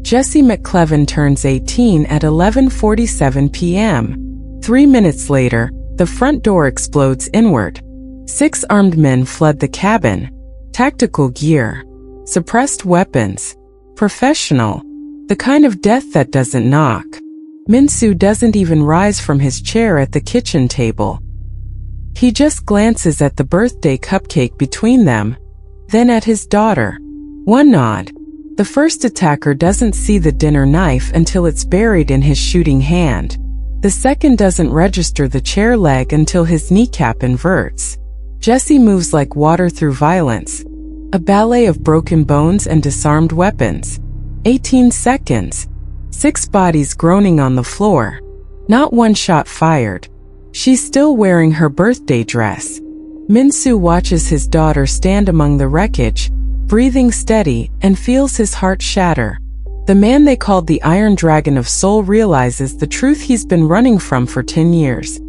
Jessie McClevin turns 18 at 11:47 p.m. 3 minutes later, the front door explodes inward. 6 armed men flood the cabin. Tactical gear. Suppressed weapons. Professional. The kind of death that doesn't knock. Min-soo doesn't even rise from his chair at the kitchen table. He just glances at the birthday cupcake between them, then at his daughter. One nod. The first attacker doesn't see the dinner knife until it's buried in his shooting hand. The second doesn't register the chair leg until his kneecap inverts. Jessie moves like water through violence. A ballet of broken bones and disarmed weapons. 18 seconds. 6 bodies groaning on the floor. Not one shot fired. She's still wearing her birthday dress. Min-soo watches his daughter stand among the wreckage, breathing steady, and feels his heart shatter. The man they called the Iron Dragon of Seoul realizes the truth he's been running from for 10 years.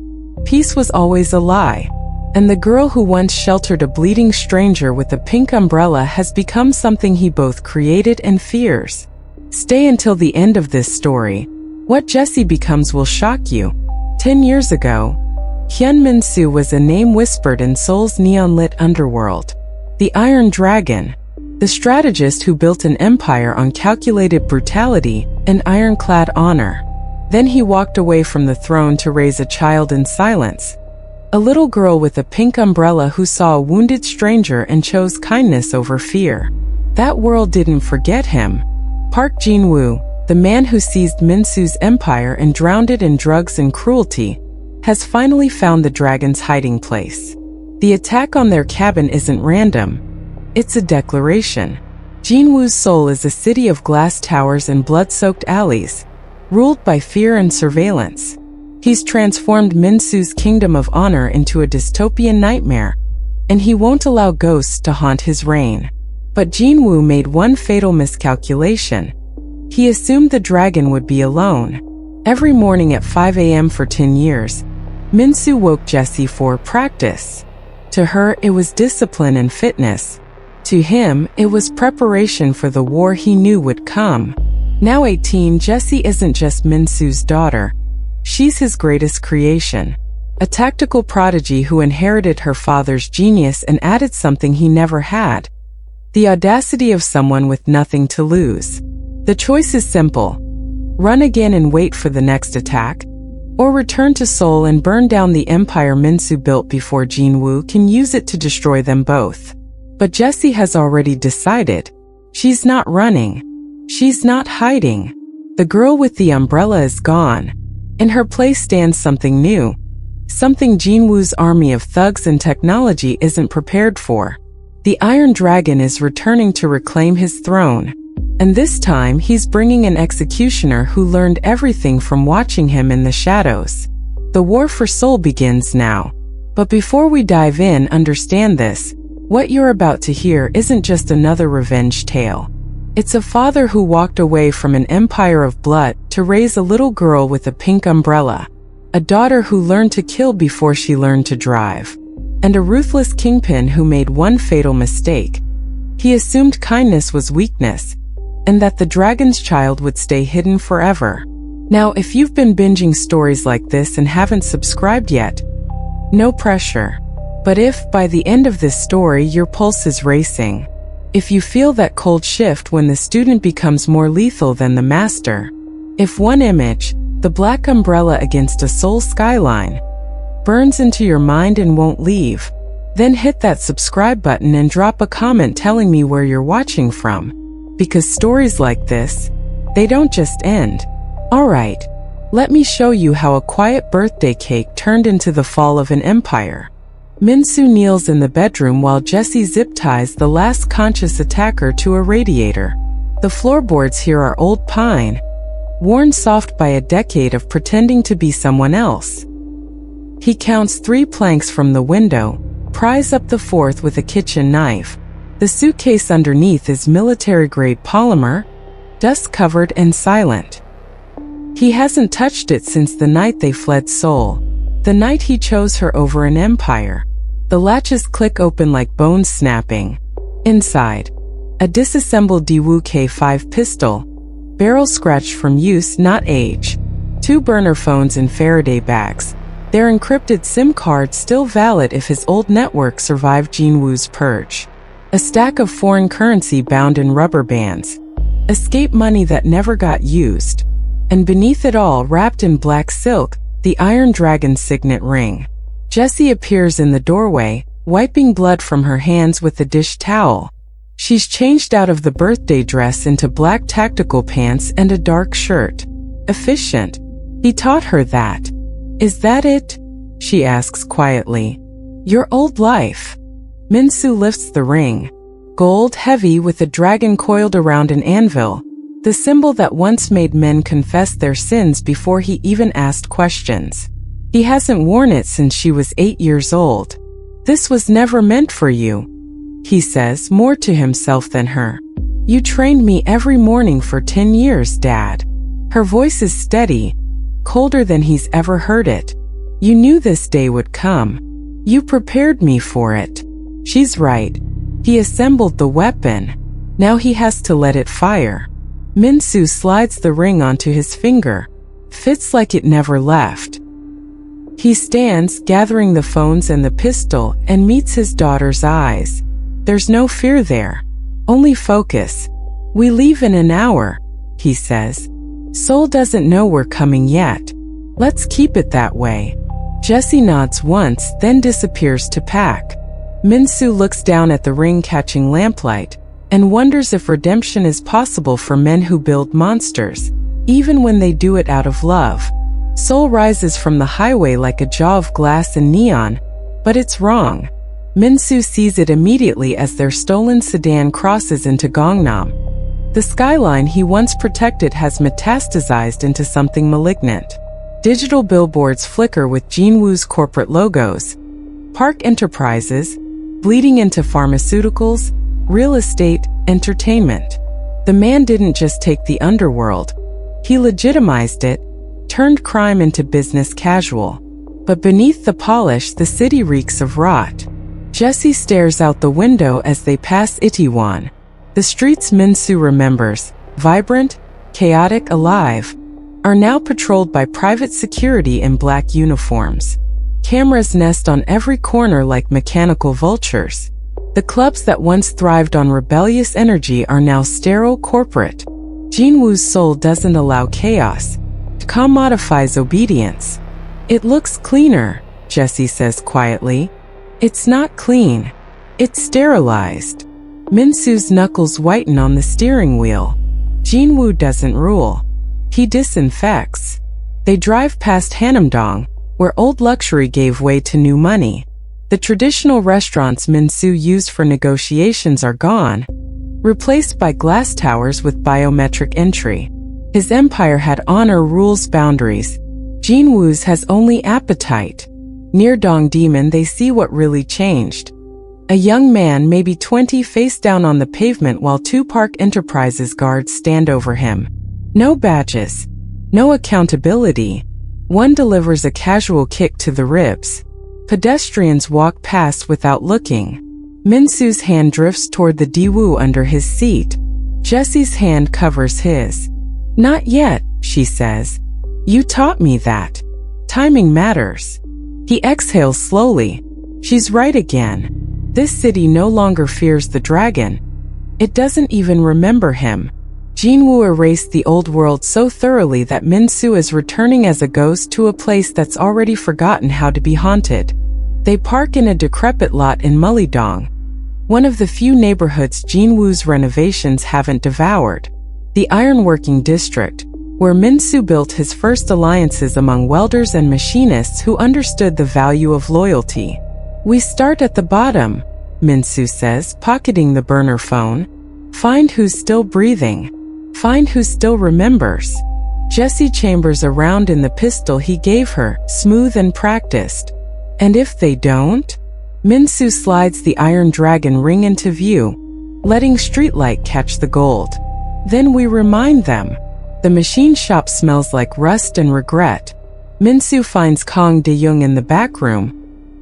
Peace was always a lie. And the girl who once sheltered a bleeding stranger with a pink umbrella has become something he both created and fears. Stay until the end of this story. What Jessie becomes will shock you. 10 years ago, Hyun Min-soo was a name whispered in Seoul's neon-lit underworld. The Iron Dragon. The strategist who built an empire on calculated brutality and ironclad honor. Then he walked away from the throne to raise a child in silence. A little girl with a pink umbrella who saw a wounded stranger and chose kindness over fear. That world didn't forget him. Park Jin-woo, the man who seized Min-soo's empire and drowned it in drugs and cruelty, has finally found the dragon's hiding place. The attack on their cabin isn't random. It's a declaration. Jin-woo's Seoul is a city of glass towers and blood-soaked alleys, ruled by fear and surveillance. He's transformed Min-soo's kingdom of honor into a dystopian nightmare, and he won't allow ghosts to haunt his reign. But Jin-woo made one fatal miscalculation. He assumed the dragon would be alone. Every morning at 5 a.m. for 10 years, Min-soo woke Jessie for practice. To her, it was discipline and fitness. To him, it was preparation for the war he knew would come. Now 18, Jessie isn't just Min-soo's daughter. She's his greatest creation. A tactical prodigy who inherited her father's genius and added something he never had. The audacity of someone with nothing to lose. The choice is simple. Run again and wait for the next attack, or return to Seoul and burn down the empire Min-soo built before Jin-woo can use it to destroy them both. But Jessie has already decided. She's not running. She's not hiding. The girl with the umbrella is gone. In her place stands something new. Something Jin-woo's army of thugs and technology isn't prepared for. The Iron Dragon is returning to reclaim his throne. And this time, he's bringing an executioner who learned everything from watching him in the shadows. The war for Seoul begins now. But before we dive in, understand this. What you're about to hear isn't just another revenge tale. It's a father who walked away from an empire of blood to raise a little girl with a pink umbrella. A daughter who learned to kill before she learned to drive. And a ruthless kingpin who made one fatal mistake. He assumed kindness was weakness, and that the dragon's child would stay hidden forever. Now, if you've been binging stories like this and haven't subscribed yet, no pressure. But if, by the end of this story, your pulse is racing, if you feel that cold shift when the student becomes more lethal than the master, if one image, the black umbrella against a Seoul skyline, burns into your mind and won't leave, then hit that subscribe button and drop a comment telling me where you're watching from. Because stories like this, they don't just end. Alright, let me show you how a quiet birthday cake turned into the fall of an empire. Min-soo kneels in the bedroom while Jessie zip-ties the last conscious attacker to a radiator. The floorboards here are old pine, worn soft by a decade of pretending to be someone else. He counts 3 planks from the window, pries up the 4th with a kitchen knife. The suitcase underneath is military-grade polymer, dust-covered and silent. He hasn't touched it since the night they fled Seoul, the night he chose her over an empire. The latches click open like bones snapping. Inside, a disassembled Daewoo K5 pistol, barrel scratched from use, not age. 2 burner phones in Faraday bags. Their encrypted SIM card still valid if his old network survived Jinwoo's purge. A stack of foreign currency bound in rubber bands. Escape money that never got used. And beneath it all, wrapped in black silk, the Iron Dragon's signet ring. Jessie appears in the doorway, wiping blood from her hands with a dish towel. She's changed out of the birthday dress into black tactical pants and a dark shirt. Efficient. He taught her that. Is that it? She asks quietly. Your old life. Min-soo lifts the ring. Gold, heavy, with a dragon coiled around an anvil. The symbol that once made men confess their sins before he even asked questions. He hasn't worn it since she was 8 years old. This was never meant for you, he says, more to himself than her. You trained me every morning for 10 years, Dad. Her voice is steady, colder than he's ever heard it. You knew this day would come. You prepared me for it. She's right. He assembled the weapon. Now he has to let it fire. Min-soo slides the ring onto his finger. Fits like it never left. He stands, gathering the phones and the pistol, and meets his daughter's eyes. There's no fear there. Only focus. We leave in an hour, he says. Seoul doesn't know we're coming yet. Let's keep it that way. Jessie nods once, then disappears to pack. Min-soo looks down at the ring catching lamplight, and wonders if redemption is possible for men who build monsters, even when they do it out of love. Seoul rises from the highway like a jaw of glass and neon, but it's wrong. Min-soo sees it immediately as their stolen sedan crosses into Gangnam. The skyline he once protected has metastasized into something malignant. Digital billboards flicker with Jinwoo's corporate logos. Park Enterprises, bleeding into pharmaceuticals, real estate, entertainment. The man didn't just take the underworld. He legitimized it, turned crime into business casual. But beneath the polish, the city reeks of rot. Jessie stares out the window as they pass Itaewon. The streets Min-soo remembers, vibrant, chaotic, alive, are now patrolled by private security in black uniforms. Cameras nest on every corner like mechanical vultures. The clubs that once thrived on rebellious energy are now sterile corporate. Jinwoo's soul doesn't allow chaos. It commodifies obedience. It looks cleaner, Jessie says quietly. It's not clean. It's sterilized. Min-soo's knuckles whiten on the steering wheel. Jinwoo doesn't rule. He disinfects. They drive past Hanamdong, where old luxury gave way to new money. The traditional restaurants Min-soo used for negotiations are gone, replaced by glass towers with biometric entry. His empire had honor, rules, boundaries. Jinwoo's has only appetite. Near Dongdaemun they see what really changed. A young man, maybe 20, face down on the pavement while 2 Park Enterprises guards stand over him. No badges. No accountability. One delivers a casual kick to the ribs. Pedestrians walk past without looking. Min-soo's hand drifts toward the Daewoo under his seat. Jessie's hand covers his. Not yet, she says. You taught me that. Timing matters. He exhales slowly. She's right again. This city no longer fears the dragon. It doesn't even remember him. Jinwoo erased the old world so thoroughly that Min-soo is returning as a ghost to a place that's already forgotten how to be haunted. They park in a decrepit lot in Mullidong, one of the few neighborhoods Jinwoo's renovations haven't devoured. The ironworking district, where Min-soo built his first alliances among welders and machinists who understood the value of loyalty. We start at the bottom, Min-soo says, pocketing the burner phone. Find who's still breathing. Find who still remembers. Jessie chambers around in the pistol he gave her, smooth and practiced. And if they don't? Min-soo slides the Iron Dragon ring into view, letting streetlight catch the gold. Then we remind them. The machine shop smells like rust and regret. Min-soo finds Kang Dae-young in the back room,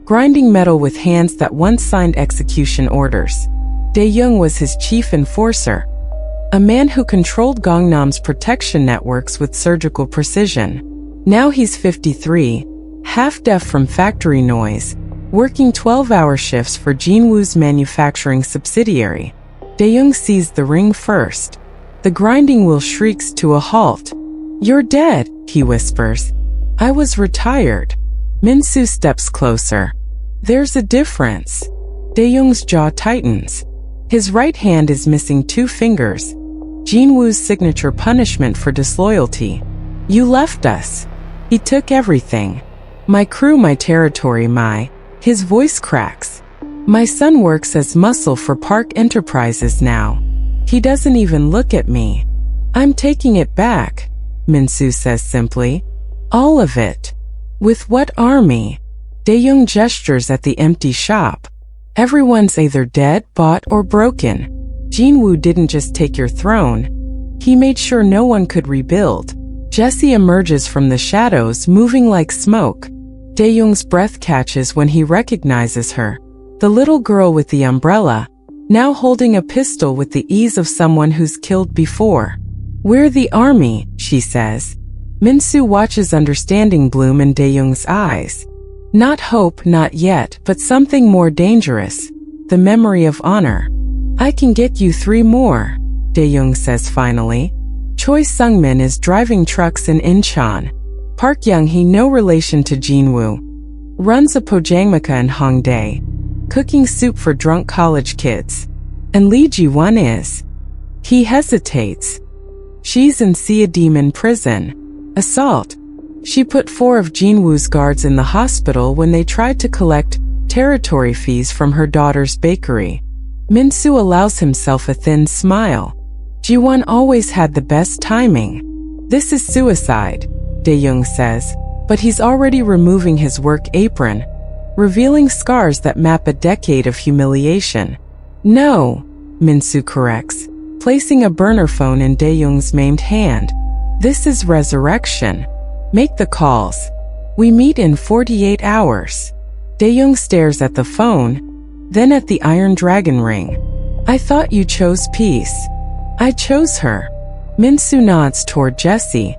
grinding metal with hands that once signed execution orders. Dae-young was his chief enforcer. a man who controlled Gangnam's protection networks with surgical precision. Now he's 53, half-deaf from factory noise, working 12-hour shifts for Jinwoo's manufacturing subsidiary. Dae-young sees the ring first. The grinding wheel shrieks to a halt. "You're dead," he whispers. "I was retired." Min-soo steps closer. "There's a difference." Dae-young's jaw tightens. His right hand is missing 2 fingers. Jinwoo's signature punishment for disloyalty. "You left us." "He took everything. My crew, my territory, my..." His voice cracks. "My son works as muscle for Park Enterprises now. He doesn't even look at me." "I'm taking it back," Min-soo says simply. "All of it." "With what army?" Dae-young gestures at the empty shop. "Everyone's either dead, bought, or broken. Jinwoo didn't just take your throne. He made sure no one could rebuild." Jessie emerges from the shadows, moving like smoke. Dae-young's breath catches when he recognizes her. The little girl with the umbrella, now holding a pistol with the ease of someone who's killed before. "We're the army," she says. Min-soo watches understanding bloom in Dae-young's eyes. Not hope, not yet, but something more dangerous. The memory of honor. "I can get you 3 more," Dae-young says finally. Choi Sung-min is driving trucks in Incheon. Park Young-hee, no relation to Jinwoo, runs a pojangmaka in Hongdae, cooking soup for drunk college kids. And Lee Ji-won is. He hesitates. She's in Siadim prison. Assault. She put 4 of Jinwoo's guards in the hospital when they tried to collect territory fees from her daughter's bakery. Min-soo allows himself a thin smile. Ji-won always had the best timing. "This is suicide," Dae-young says, but he's already removing his work apron, revealing scars that map a decade of humiliation. "No," Min-soo corrects, placing a burner phone in Dae-young's maimed hand. "This is resurrection. Make the calls. We meet in 48 hours." Dae-young stares at the phone, then at the Iron Dragon ring. "I thought you chose peace." "I chose her." Min-soo nods toward Jessie.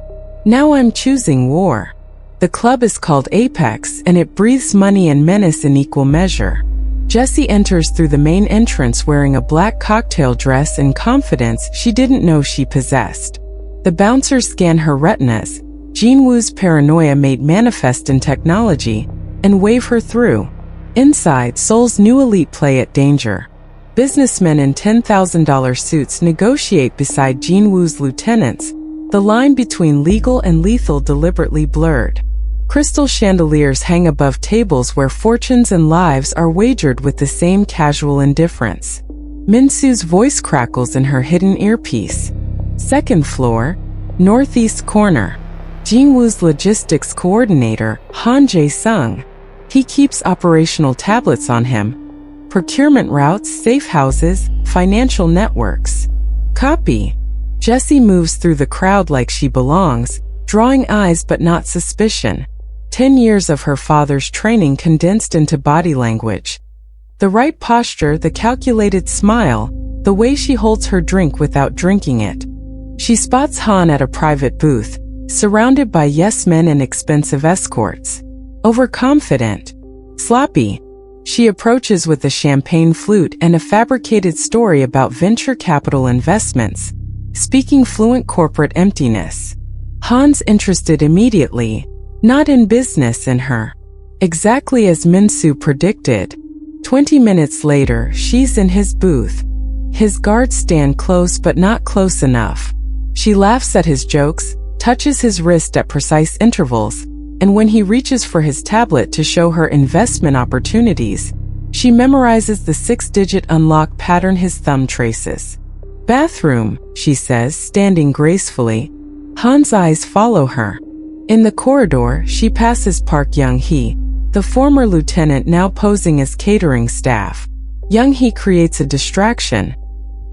"Now I'm choosing war." The club is called Apex, and it breathes money and menace in equal measure. Jessie enters through the main entrance wearing a black cocktail dress and confidence she didn't know she possessed. The bouncers scan her retinas, Jinwoo's paranoia made manifest in technology, and wave her through. Inside, Seoul's new elite play at danger. Businessmen in $10,000 suits negotiate beside Jinwoo's lieutenants, the line between legal and lethal deliberately blurred. Crystal chandeliers hang above tables where fortunes and lives are wagered with the same casual indifference. Min-soo's voice crackles in her hidden earpiece. Second floor, northeast corner. Jinwoo's logistics coordinator, Han Jae-sung. He keeps operational tablets on him. Procurement routes, safe houses, financial networks. Copy. Jessie moves through the crowd like she belongs, drawing eyes but not suspicion. 10 years of her father's training condensed into body language. The right posture, the calculated smile, the way she holds her drink without drinking it. She spots Han at a private booth, surrounded by yes-men and expensive escorts. Overconfident. Sloppy. She approaches with a champagne flute and a fabricated story about venture capital investments, speaking fluent corporate emptiness. Han's interested immediately, not in business, in her. Exactly as Min-soo predicted. 20 minutes later, she's in his booth. His guards stand close but not close enough. She laughs at his jokes, touches his wrist at precise intervals, and when he reaches for his tablet to show her investment opportunities, she memorizes the 6-digit unlock pattern his thumb traces. "Bathroom," she says, standing gracefully. Han's eyes follow her. In the corridor, she passes Park Young-hee, the former lieutenant now posing as catering staff. Young-hee creates a distraction.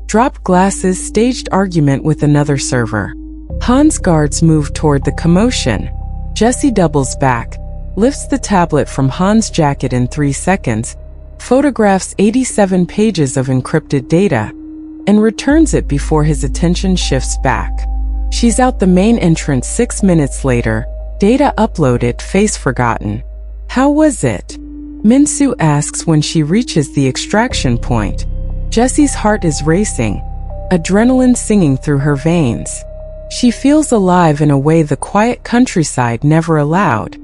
Dropped glasses, staged argument with another server. Han's guards move toward the commotion. Jessie doubles back, lifts the tablet from Han's jacket in 3 seconds, photographs 87 pages of encrypted data. and returns it before his attention shifts back. She's out the main entrance 6 minutes later, data uploaded, face forgotten. How was it? Min-soo asks when she reaches the extraction point. Jessie's heart is racing, adrenaline singing through her veins. She feels alive in a way the quiet countryside never allowed.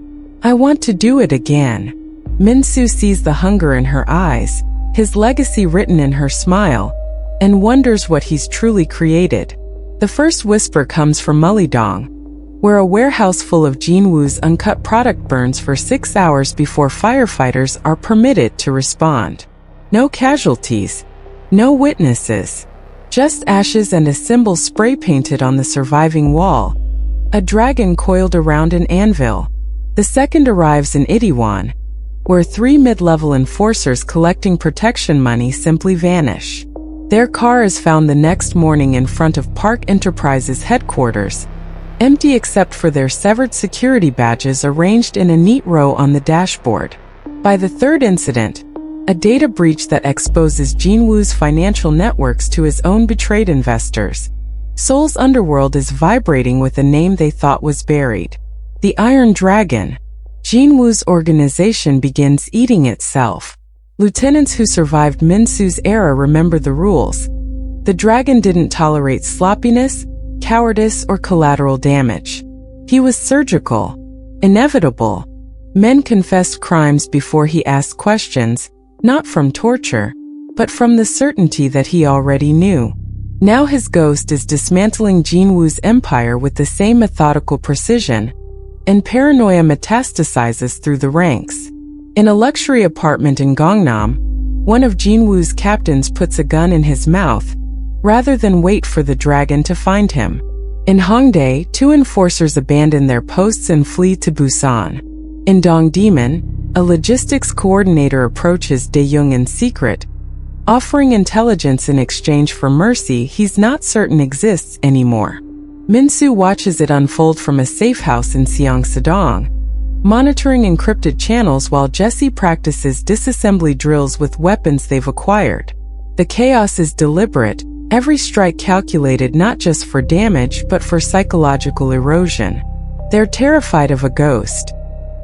I want to do it again. Min-soo sees the hunger in her eyes, his legacy written in her smile, and wonders what he's truly created. The first whisper comes from Mullydong, where a warehouse full of Jinwoo's uncut product burns for 6 hours before firefighters are permitted to respond. No casualties, no witnesses, just ashes and a symbol spray-painted on the surviving wall, a dragon coiled around an anvil. The second arrives in Itaewon, where 3 mid-level enforcers collecting protection money simply vanish. Their car is found the next morning in front of Park Enterprises headquarters, empty except for their severed security badges arranged in a neat row on the dashboard. By the third incident, a data breach that exposes Jinwoo's financial networks to his own betrayed investors, Seoul's underworld is vibrating with a name they thought was buried. The Iron Dragon. Jinwoo's organization begins eating itself. Lieutenants who survived Min-soo's era remember the rules. The dragon didn't tolerate sloppiness, cowardice, or collateral damage. He was surgical, inevitable. Men confessed crimes before he asked questions, not from torture, but from the certainty that he already knew. Now his ghost is dismantling Jinwoo's empire with the same methodical precision, and paranoia metastasizes through the ranks. In a luxury apartment in Gangnam, one of Jinwoo's captains puts a gun in his mouth, rather than wait for the dragon to find him. In Hongdae, 2 enforcers abandon their posts and flee to Busan. In Dongdaemun, a logistics coordinator approaches Daeyoung in secret, offering intelligence in exchange for mercy he's not certain exists anymore. Min-soo watches it unfold from a safe house in Seongsadong, monitoring encrypted channels while Jessie practices disassembly drills with weapons they've acquired. The chaos is deliberate, every strike calculated not just for damage but for psychological erosion. They're terrified of a ghost,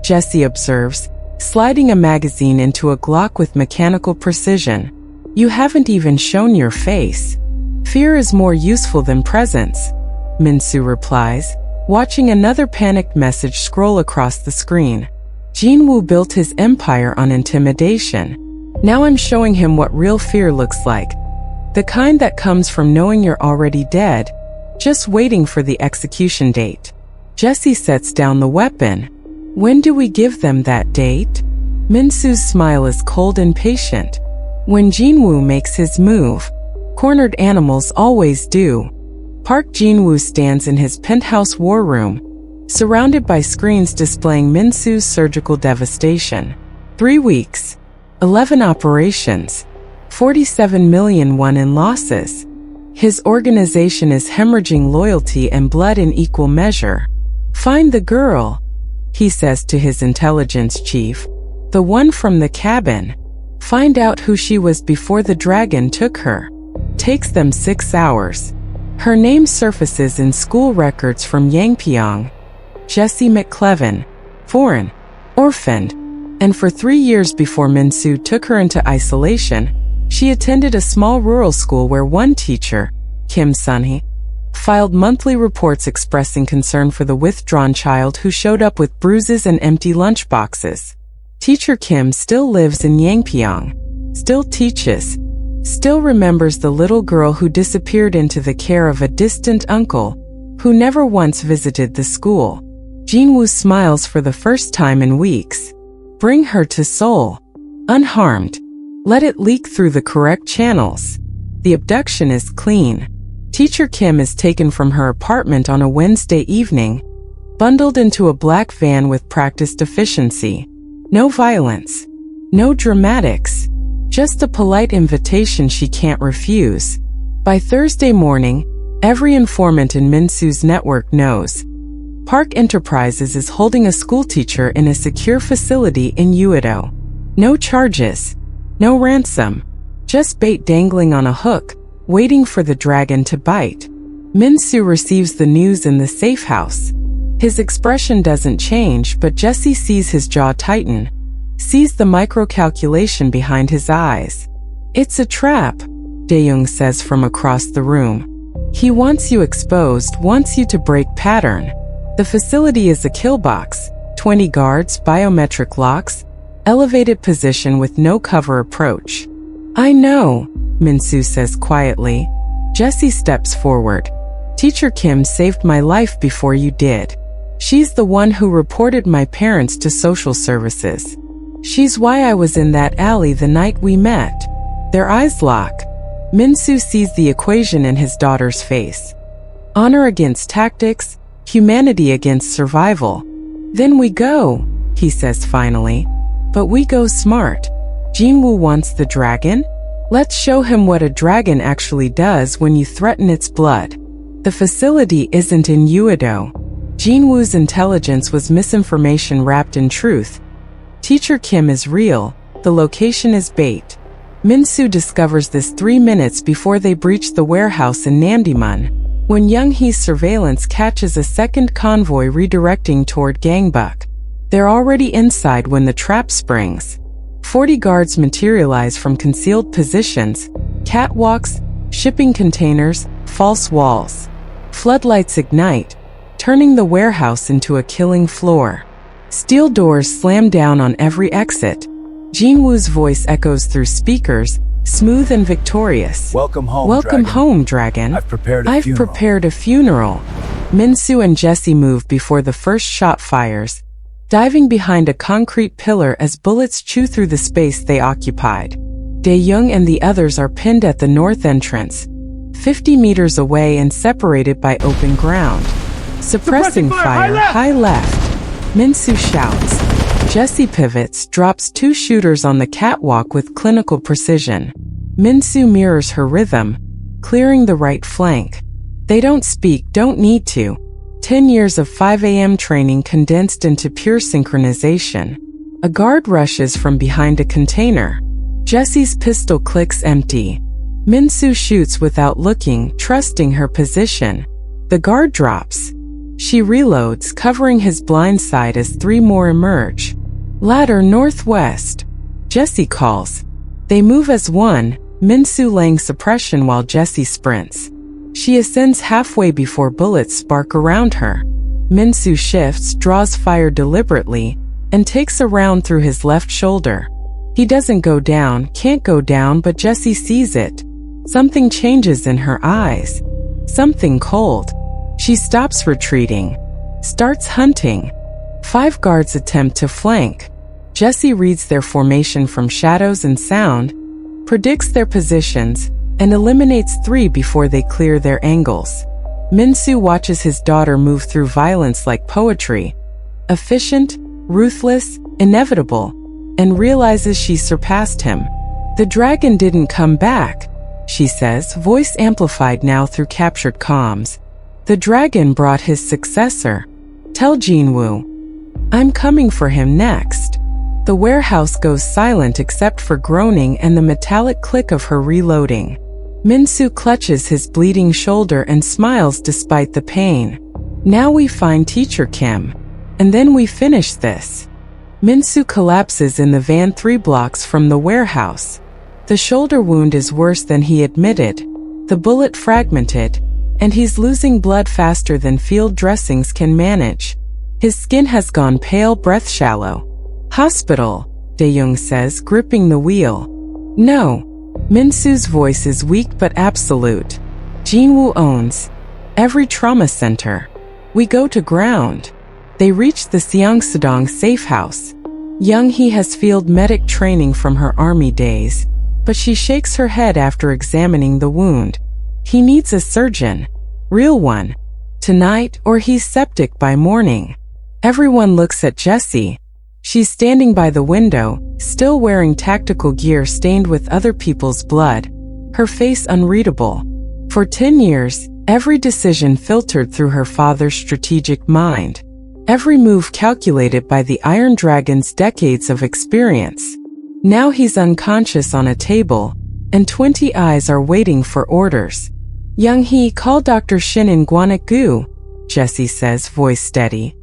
Jessie observes, sliding a magazine into a Glock with mechanical precision. You haven't even shown your face. Fear is more useful than presence, Min-soo replies, watching another panicked message scroll across the screen. Jinwoo built his empire on intimidation. Now I'm showing him what real fear looks like. The kind that comes from knowing you're already dead, just waiting for the execution date. Jessie sets down the weapon. When do we give them that date? Min-soo's smile is cold and patient. When Jinwoo makes his move. Cornered animals always do. Park Jinwoo stands in his penthouse war room, surrounded by screens displaying Min-soo's surgical devastation. 3 weeks, 11 operations, 47 million won in losses. His organization is hemorrhaging loyalty and blood in equal measure. Find the girl, he says to his intelligence chief. The one from the cabin. Find out who she was before the dragon took her. Takes them 6 hours. Her name surfaces in school records from Yangpyeong. Jessie McClevin, foreign, orphaned, and for 3 years before Min-soo took her into isolation, she attended a small rural school where one teacher, Kim Sun-hee, filed monthly reports expressing concern for the withdrawn child who showed up with bruises and empty lunchboxes. Teacher Kim still lives in Yangpyeong, still teaches, still remembers the little girl who disappeared into the care of a distant uncle, who never once visited the school. Jinwoo smiles for the first time in weeks. Bring her to Seoul, unharmed. Let it leak through the correct channels. The abduction is clean. Teacher Kim is taken from her apartment on a Wednesday evening, bundled into a black van with practiced efficiency. No violence, no dramatics, just a polite invitation she can't refuse. By Thursday morning, every informant in Min-soo's network knows. Park Enterprises is holding a schoolteacher in a secure facility in Uedo. No charges, no ransom, just bait dangling on a hook, waiting for the dragon to bite. Min-soo receives the news in the safe house. His expression doesn't change, but Jessie sees his jaw tighten, sees the micro-calculation behind his eyes. "It's a trap," Dae-young says from across the room. "He wants you exposed, wants you to break pattern. The facility is a kill box, 20 guards, biometric locks, elevated position with no cover approach." "I know," Min-soo says quietly. Jessie steps forward. "Teacher Kim saved my life before you did. She's the one who reported my parents to social services. She's why I was in that alley the night we met." Their eyes lock. Min-soo sees the equation in his daughter's face. Honor against tactics, humanity against survival. "Then we go," he says finally. "But we go smart. Jinwoo wants the dragon? Let's show him what a dragon actually does when you threaten its blood. The facility isn't in Uedo. Jinwoo's intelligence was misinformation wrapped in truth. Teacher Kim is real, the location is bait." Min-soo discovers this 3 minutes before they breach the warehouse in Namdaemun, when Young-hee's surveillance catches a second convoy redirecting toward Gangbuk. They're already inside when the trap springs. 40 guards materialize from concealed positions, catwalks, shipping containers, false walls. Floodlights ignite, turning the warehouse into a killing floor. Steel doors slam down on every exit. Jinwoo's voice echoes through speakers, smooth and victorious. "Welcome home, Welcome dragon. home, dragon. I've prepared a funeral." Min-soo and Jessie move before the first shot fires, diving behind a concrete pillar as bullets chew through the space they occupied. Dae-young and the others are pinned at the north entrance, 50 meters away and separated by open ground. Suppressing fire, high left. Min-soo shouts. Jessie pivots, drops 2 shooters on the catwalk with clinical precision. Min-soo mirrors her rhythm, clearing the right flank. They don't speak, don't need to. 10 years of 5 a.m. training condensed into pure synchronization. A guard rushes from behind a container. Jessie's pistol clicks empty. Min-soo shoots without looking, trusting her position. The guard drops. She reloads, covering his blind side as 3 more emerge. "Ladder northwest," Jessie calls. They move as one, Min-soo laying suppression while Jessie sprints. She ascends halfway before bullets spark around her. Min-soo shifts, draws fire deliberately, and takes a round through his left shoulder. He doesn't go down, can't go down, but Jessie sees it. Something changes in her eyes. Something cold. She stops retreating. Starts hunting. 5 guards attempt to flank. Jessie reads their formation from shadows and sound, predicts their positions, and eliminates 3 before they clear their angles. Min-soo watches his daughter move through violence like poetry. Efficient, ruthless, inevitable, and realizes she's surpassed him. "The dragon didn't come back," she says, voice amplified now through captured comms. "The dragon brought his successor. Tell Jinwoo. I'm coming for him next." The warehouse goes silent except for groaning and the metallic click of her reloading. Min-soo clutches his bleeding shoulder and smiles despite the pain. "Now we find Teacher Kim. And then we finish this." Min-soo collapses in the van 3 blocks from the warehouse. The shoulder wound is worse than he admitted. The bullet fragmented, and he's losing blood faster than field dressings can manage. His skin has gone pale, breath shallow. "Hospital," Dae-young says, gripping the wheel. "No." Min-soo's voice is weak but absolute. "Jinwoo owns every trauma center. We go to ground." They reach the Seongsadong safe house. Young-hee has field medic training from her army days, but she shakes her head after examining the wound. He needs a surgeon. Real one. Tonight, or he's septic by morning. Everyone looks at Jessie. She's standing by the window, still wearing tactical gear stained with other people's blood, her face unreadable. For 10 years, every decision filtered through her father's strategic mind. Every move calculated by the Iron Dragon's decades of experience. Now he's unconscious on a table, and 20 eyes are waiting for orders. Young-hee, call Dr. Shin in Gwanak-gu, Jessie says, voice steady.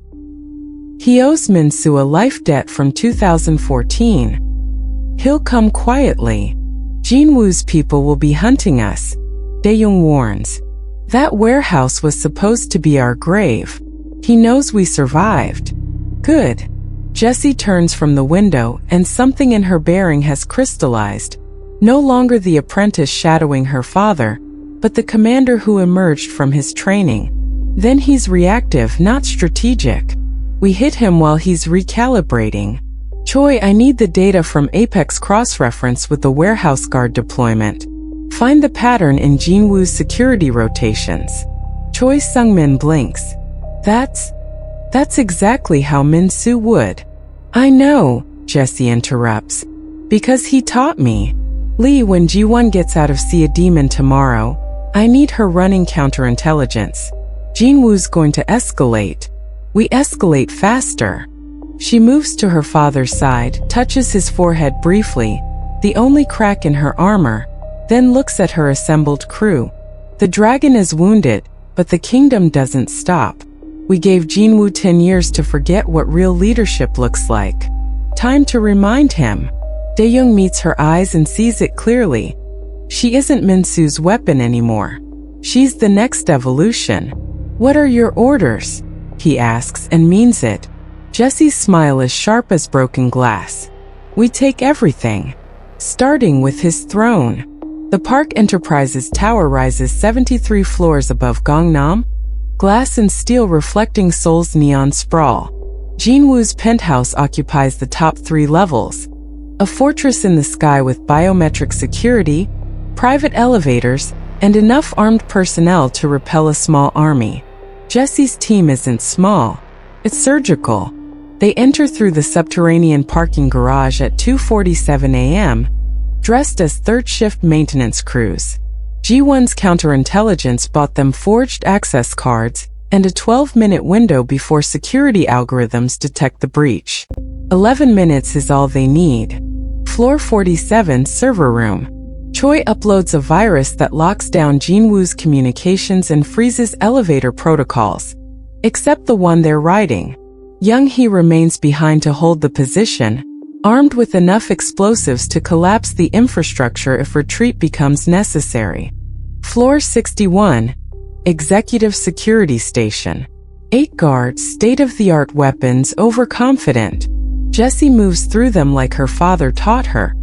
He owes Min-soo a life debt from 2014. He'll come quietly. Jin-woo's people will be hunting us, Dae-young warns. That warehouse was supposed to be our grave. He knows we survived. Good. Jessie turns from the window and something in her bearing has crystallized. No longer the apprentice shadowing her father, but the commander who emerged from his training. Then he's reactive, not strategic. We hit him while he's recalibrating. Choi, I need the data from Apex cross-reference with the warehouse guard deployment. Find the pattern in Jin-woo's security rotations. Choi Sung-min blinks. That's exactly how Min-soo would. I know, Jessie interrupts. Because he taught me. Lee, when Ji-won gets out of Sea a Demon tomorrow, I need her running counterintelligence. Jin-woo's going to escalate. We escalate faster. She moves to her father's side, touches his forehead briefly, the only crack in her armor, then looks at her assembled crew. The dragon is wounded, but the kingdom doesn't stop. We gave Jin-woo 10 years to forget what real leadership looks like. Time to remind him. Dae-young meets her eyes and sees it clearly. She isn't Min-soo's weapon anymore. She's the next evolution. What are your orders? He asks and means it. Jessie's smile is sharp as broken glass. We take everything. Starting with his throne. The Park Enterprises tower rises 73 floors above Gangnam. Glass and steel reflecting Seoul's neon sprawl. Jin-woo's penthouse occupies the top 3 levels. A fortress in the sky with biometric security, private elevators, and enough armed personnel to repel a small army. Jessie's team isn't small. It's surgical. They enter through the subterranean parking garage at 2:47 a.m., dressed as third-shift maintenance crews. G1's counterintelligence bought them forged access cards and a 12-minute window before security algorithms detect the breach. 11 minutes is all they need. Floor 47, server room. Choi uploads a virus that locks down Jin-woo's communications and freezes elevator protocols, except the one they're riding. Young-hee remains behind to hold the position, armed with enough explosives to collapse the infrastructure if retreat becomes necessary. Floor 61, Executive Security Station. 8 guards, state-of-the-art weapons, overconfident. Jessie moves through them like her father taught her.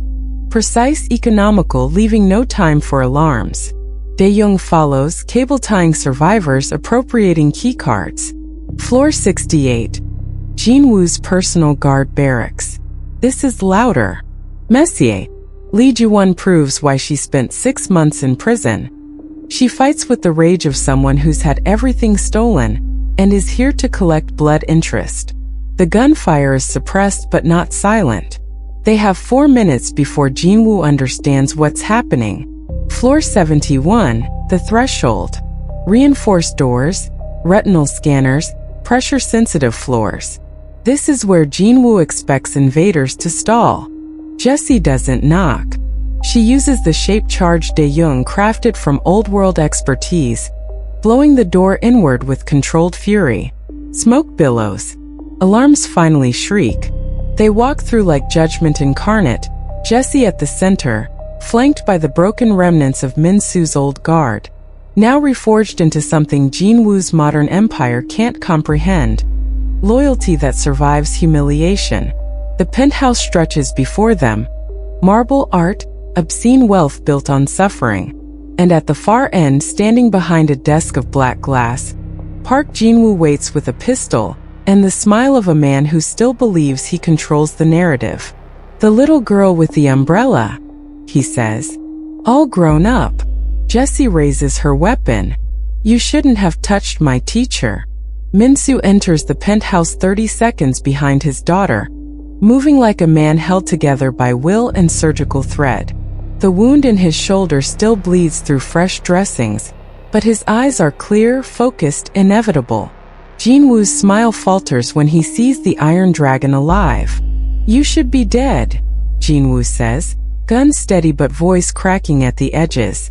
Precise, economical, leaving no time for alarms. Dae-young follows, cable-tying survivors, appropriating keycards. Floor 68, Jin-woo's personal guard barracks. This is louder. Messier. Lee Ji-won proves why she spent 6 months in prison. She fights with the rage of someone who's had everything stolen and is here to collect blood interest. The gunfire is suppressed but not silent. They have 4 minutes before Jin-woo understands what's happening. Floor 71, the threshold. Reinforced doors, retinal scanners, pressure-sensitive floors. This is where Jin-woo expects invaders to stall. Jessie doesn't knock. She uses the shape-charged Dae-young crafted from old-world expertise, blowing the door inward with controlled fury. Smoke billows. Alarms finally shriek. They walk through like judgment incarnate, Jessie at the center, flanked by the broken remnants of Min-soo's old guard, now reforged into something Jin-woo's modern empire can't comprehend. Loyalty that survives humiliation. The penthouse stretches before them. Marble art, obscene wealth built on suffering. And at the far end, standing behind a desk of black glass, Park Jin-woo waits with a pistol and the smile of a man who still believes he controls the narrative. The little girl with the umbrella, he says. All grown up. Jessie raises her weapon. You shouldn't have touched my teacher. Min-soo enters the penthouse 30 seconds behind his daughter, moving like a man held together by will and surgical thread. The wound in his shoulder still bleeds through fresh dressings, but his eyes are clear, focused, inevitable. Jin-woo's smile falters when he sees the Iron Dragon alive. You should be dead, Jin-woo says, gun steady but voice cracking at the edges.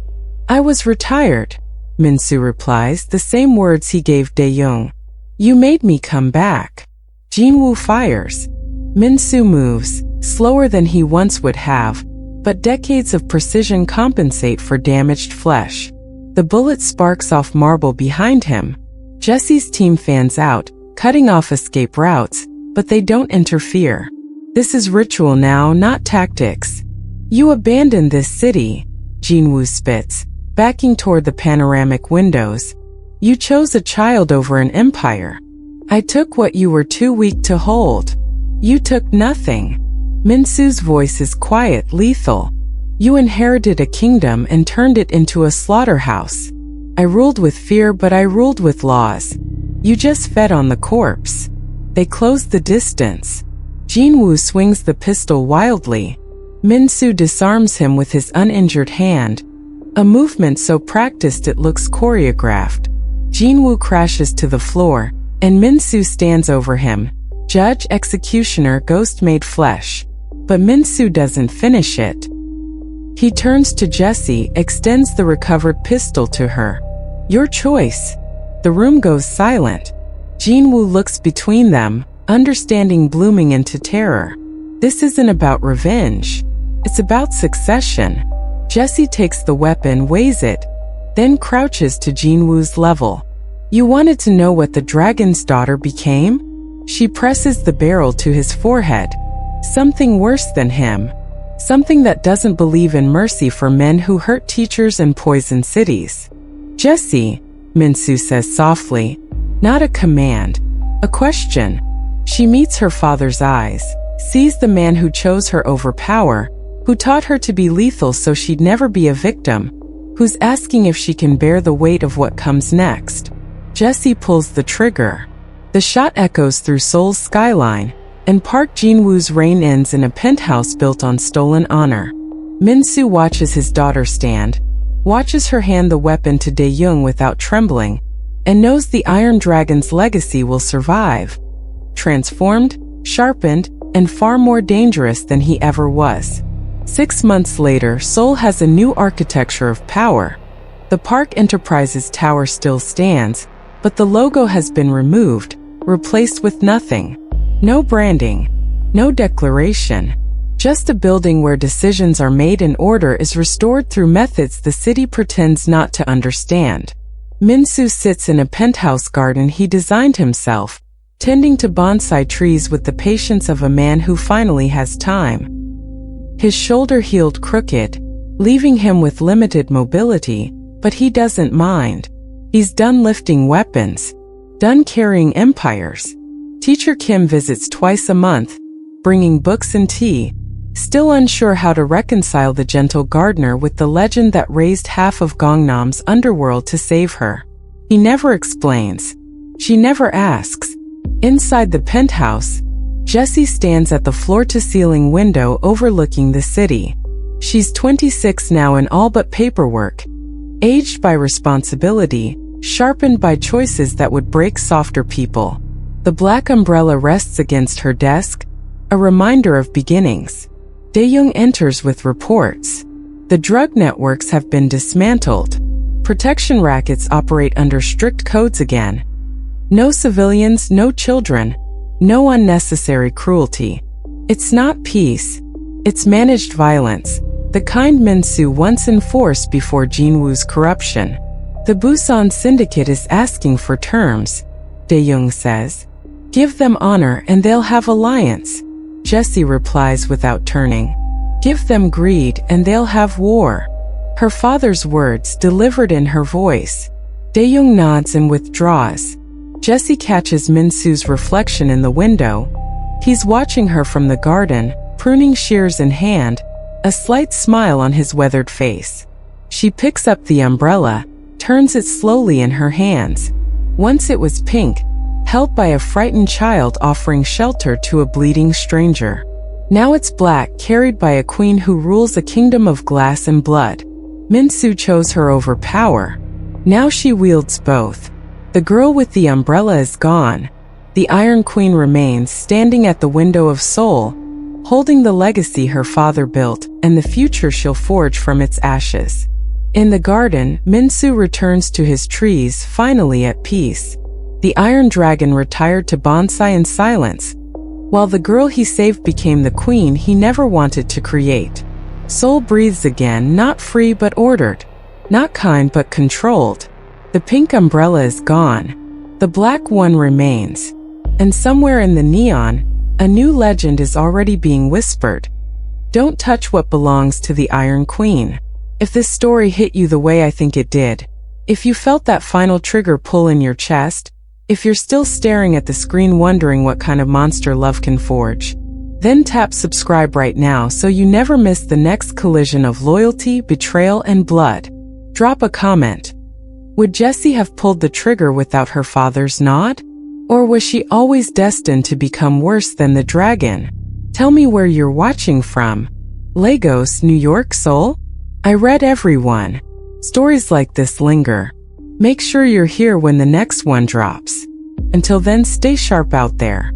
I was retired, Min-soo replies, the same words he gave Dae-young. You made me come back. Jin-woo fires. Min-soo moves, slower than he once would have, but decades of precision compensate for damaged flesh. The bullet sparks off marble behind him. Jessie's team fans out, cutting off escape routes, but they don't interfere. This is ritual now, not tactics. You abandoned this city, Jin-woo spits, backing toward the panoramic windows. You chose a child over an empire. I took what you were too weak to hold. You took nothing. Min-soo's voice is quiet, lethal. You inherited a kingdom and turned it into a slaughterhouse. I ruled with fear, but I ruled with laws. You just fed on the corpse. They closed the distance. Jin-woo swings the pistol wildly. Min-soo disarms him with his uninjured hand, a movement so practiced it looks choreographed. Jin-woo crashes to the floor, and Min-soo stands over him. Judge, executioner, ghost made flesh. But Min-soo doesn't finish it. He turns to Jessie, extends the recovered pistol to her. Your choice. The room goes silent. Jin-woo looks between them, understanding blooming into terror. This isn't about revenge. It's about succession. Jessie takes the weapon, weighs it, then crouches to Jin-woo's level. You wanted to know what the dragon's daughter became? She presses the barrel to his forehead. Something worse than him. Something that doesn't believe in mercy for men who hurt teachers and poison cities. Jessie, Min-soo says softly. Not a command. A question. She meets her father's eyes, sees the man who chose her over power, who taught her to be lethal so she'd never be a victim, who's asking if she can bear the weight of what comes next. Jessie pulls the trigger. The shot echoes through Seoul's skyline, and Park Jin-woo's reign ends in a penthouse built on stolen honor. Min-soo watches his daughter stand, watches her hand the weapon to Dae-young without trembling, and knows the Iron Dragon's legacy will survive. Transformed, sharpened, and far more dangerous than he ever was. 6 months later, Seoul has a new architecture of power. The Park Enterprises Tower still stands, but the logo has been removed, replaced with nothing. No branding, no declaration. Just a building where decisions are made and order is restored through methods the city pretends not to understand. Min-soo sits in a penthouse garden he designed himself, tending to bonsai trees with the patience of a man who finally has time. His shoulder healed crooked, leaving him with limited mobility, but he doesn't mind. He's done lifting weapons, done carrying empires. Teacher Kim visits twice a month, bringing books and tea, still unsure how to reconcile the gentle gardener with the legend that raised half of Gangnam's underworld to save her. He never explains. She never asks. Inside the penthouse, Jessie stands at the floor-to-ceiling window overlooking the city. She's 26 now in all but paperwork, aged by responsibility, sharpened by choices that would break softer people. The black umbrella rests against her desk, a reminder of beginnings. Dae-young enters with reports. The drug networks have been dismantled. Protection rackets operate under strict codes again. No civilians, no children, no unnecessary cruelty. It's not peace. It's managed violence, the kind Min-soo once enforced before Jin-woo's corruption. The Busan Syndicate is asking for terms, Dae-young says. Give them honor and they'll have alliance, Jessie replies without turning. Give them greed and they'll have war. Her father's words delivered in her voice. Dae-young nods and withdraws. Jessie catches Min-soo's reflection in the window. He's watching her from the garden, pruning shears in hand, a slight smile on his weathered face. She picks up the umbrella, turns it slowly in her hands. Once it was pink, held by a frightened child offering shelter to a bleeding stranger. Now it's black, carried by a queen who rules a kingdom of glass and blood. Min-soo chose her over power. Now she wields both. The girl with the umbrella is gone. The Iron Queen remains standing at the window of Seoul, holding the legacy her father built and the future she'll forge from its ashes. In the garden, Minsu returns to his trees, finally at peace. The Iron Dragon retired to bonsai in silence, while the girl he saved became the queen he never wanted to create. Seoul breathes again, not free but ordered, not kind but controlled. The pink umbrella is gone, the black one remains, and somewhere in the neon, a new legend is already being whispered. Don't touch what belongs to the Iron Queen. If this story hit you the way I think it did, if you felt that final trigger pull in your chest, if you're still staring at the screen wondering what kind of monster love can forge, then tap subscribe right now so you never miss the next collision of loyalty, betrayal, and blood. Drop a comment. Would Jessie have pulled the trigger without her father's nod? Or was she always destined to become worse than the dragon? Tell me where you're watching from. Lagos, New York, Seoul? I read everyone. Stories like this linger. Make sure you're here when the next one drops. Until then, stay sharp out there.